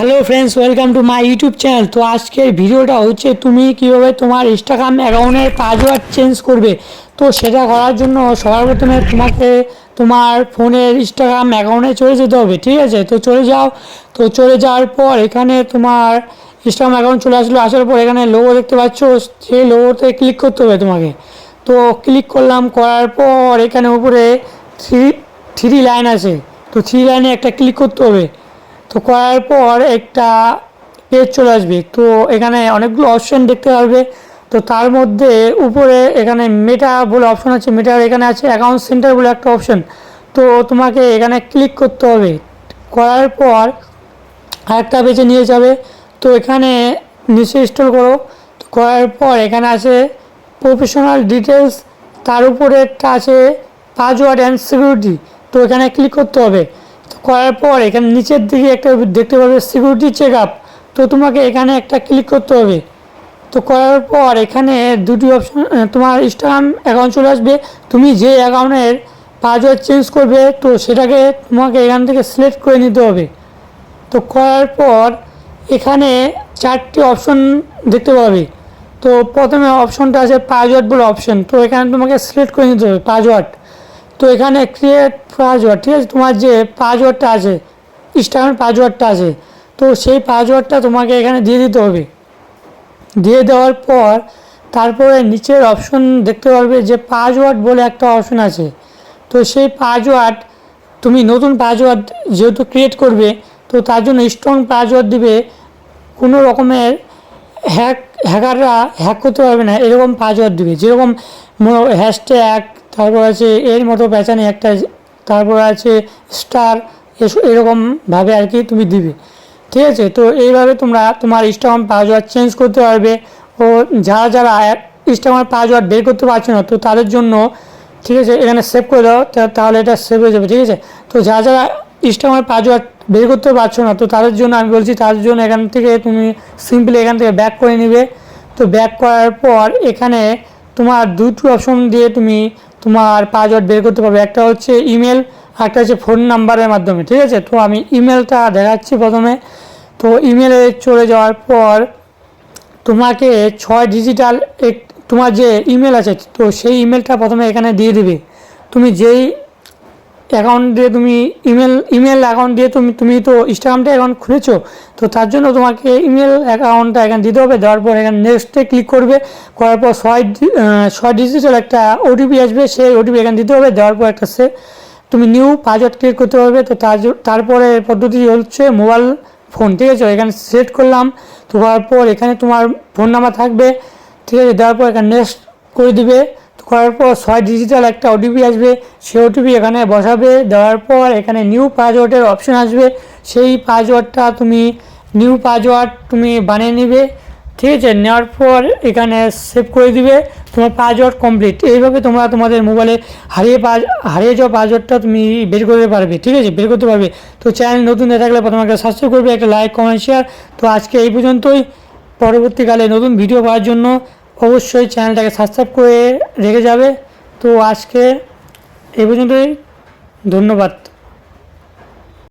Hello friends, welcome to my YouTube channel. তো আজকের ভিডিওটা হচ্ছে তুমি কীভাবে তোমার ইনস্টাগ্রাম অ্যাকাউন্টের পাসওয়ার্ড চেঞ্জ করবে। তো সেটা করার জন্য সবার প্রথমে তোমাকে তোমার ফোনের ইনস্টাগ্রাম অ্যাকাউন্টে চলে যেতে হবে, ঠিক আছে? তো চলে যাও। তো চলে যাওয়ার পর এখানে তোমার ইনস্টাগ্রাম অ্যাকাউন্ট চলে আসলো। আসার পর এখানে লোগো দেখতে পাচ্ছ, সেই লোগোতে ক্লিক করতে হবে তোমাকে। তো ক্লিক করলাম, করার পর এখানে উপরে থ্রি লাইন আছে, তো থ্রি লাইনে একটা ক্লিক করতে হবে। তো করার পর একটা পেজ চলে আসবে। তো এখানে অনেকগুলো অপশান দেখতে পারবে। তো তার মধ্যে উপরে এখানে মেটা বলে অপশান আছে, মেটার এখানে আছে অ্যাকাউন্ট সেন্টার বলে একটা অপশান। তো তোমাকে এখানে ক্লিক করতে হবে। করার পর আরেকটা পেজে নিয়ে যাবে। তো এখানে নিচে স্ক্রল করো। তো করার পর এখানে আছে প্রফেশনাল ডিটেলস, তার উপরে একটা আছে পাসওয়ার্ড অ্যান্ড সিকিউরিটি। তো এখানে ক্লিক করতে হবে। তো করার পর এখানে নিচের দিকে একটা দেখতে পাবে সিকিউরিটি চেক আপ। তো তোমাকে এখানে একটা ক্লিক করতে হবে। তো করার পর এখানে দুটি অপশন তোমার ইনস্টাগ্রাম অ্যাকাউন্ট চলে আসবে। তুমি যে অ্যাকাউন্টের পাসওয়ার্ড চেঞ্জ করবে তো সেটাকে তোমাকে এখান থেকে সিলেক্ট করে নিতে হবে। তো করার পর এখানে চারটি অপশন দেখতে পাবে। তো প্রথমে অপশনটা আছে পাসওয়ার্ড বলে অপশন। তো এখানে তোমাকে সিলেক্ট করে নিতে হবে পাসওয়ার্ড। তো এখানে ক্রিয়েট পাসওয়ার্ড, ঠিক আছে? তোমার যে পাসওয়ার্ডটা আছে, ইনস্টাগ্রাম পাসওয়ার্ডটা আছে, তো সেই পাসওয়ার্ডটা তোমাকে এখানে দিয়ে দিতে হবে। দিয়ে দেওয়ার পর তারপরে নিচের অপশন দেখতে পারবে যে পাসওয়ার্ড বলে একটা অপশন আছে। তো সেই পাসওয়ার্ড তুমি নতুন পাসওয়ার্ড যেহেতু ক্রিয়েট করবে, তো তার জন্য স্ট্রং পাসওয়ার্ড দিবে। কোনো রকমের হ্যাকাররা হ্যাক করতে পারবে না এরকম পাসওয়ার্ড দিবে, যেরকম হ্যাশট্যাগ, তারপর আছে এর মতো প্যাচানি একটা, তারপর আছে স্টার, এরকমভাবে আর কি তুমি দিবে, ঠিক আছে? তো এইভাবে তোমরা তোমার ইনস্টাগ্রাম পাসওয়ার্ড চেঞ্জ করতে পারবে। ও যারা যারা ইনস্টাগ্রামের পাসওয়ার্ড বের করতে পারছে না, তো তাদের জন্য, ঠিক আছে, এখানে সেভ করে দাও, তাহলে এটা সেভ হয়ে যাবে, ঠিক আছে? তো যারা যারা ইনস্টাগ্রামের পাসওয়ার্ড বের করতে পারছো না, তো তাদের জন্য আমি বলছি, তাদের জন্য এখান থেকে তুমি সিম্পলি এখান থেকে ব্যাক করে নিবে। তো ব্যাক করার পর এখানে তোমার দুটো অপশন দিয়ে তুমি তোমার পাসওয়ার্ড বের করতে পারবে। একটা হচ্ছে ইমেল, একটা হচ্ছে ফোন নাম্বারের মাধ্যমে, ঠিক আছে? তো আমি ইমেলটা দেখাচ্ছি প্রথমে। তো ইমেলে চলে যাওয়ার পর তোমাকে 6 ডিজিটাল তোমার যে ইমেল আছে, তো সেই ইমেলটা প্রথমে এখানে দিয়ে দিবে। তুমি যেই অ্যাকাউন্ট দিয়ে তুমি ইমেল অ্যাকাউন্ট দিয়ে তুমি তো ইনস্টাগ্রামটা অ্যাকাউন্ট খুলেছো, তো তার জন্য তোমাকে ইমেল অ্যাকাউন্টটা এখানে দিতে হবে। দেওয়ার পর এখানে নেক্সটে ক্লিক করবে। করার পর 6 ডিজিটাল একটা ওটিপি আসবে, সেই ওটিপি এখানে দিতে হবে। দেওয়ার পর একটা তুমি নিউ পাসওয়ার্ড ক্রিয়েট করতে পারবে। তো তারপরে পদ্ধতি হচ্ছে মোবাইল ফোন, ঠিক আছে? এখানে সেট করলাম। তো করার পর এখানে তোমার ফোন নাম্বার থাকবে, ঠিক আছে? দেওয়ার পর এখানে নেক্সট করে দিবে। করার পর 6 ডিজিটাল একটা ওটিপি আসবে, সেই ওটিপি এখানে বসাবে। দেওয়ার পর এখানে নিউ পাসওয়ার্ডের অপশন আসবে, সেই পাসওয়ার্ডটা নিউ পাসওয়ার্ড তুমি বানিয়ে নিবে, ঠিক আছে? নেওয়ার পর এখানে সেভ করে দিবে। তোমার পাসওয়ার্ড কমপ্লিট। এইভাবে তোমরা তোমাদের মোবাইলে হারিয়ে যাওয়া পাসওয়ার্ডটা তুমি বের করতে পারবে, ঠিক আছে? বের করতে পারবে। তো চ্যানেল নতুন হয়ে থাকলে প্রথমে একটা সাবস্ক্রাইব করবে, একটা লাইক, কমেন্ট, শেয়ার। তো আজকে এই পর্যন্তই। পরবর্তীকালে নতুন ভিডিও পাওয়ার জন্য অবশ্যই চ্যানেলটাকে সাবস্ক্রাইব করে রেখে যাবে। তো আজকে এই পর্যন্তই, ধন্যবাদ।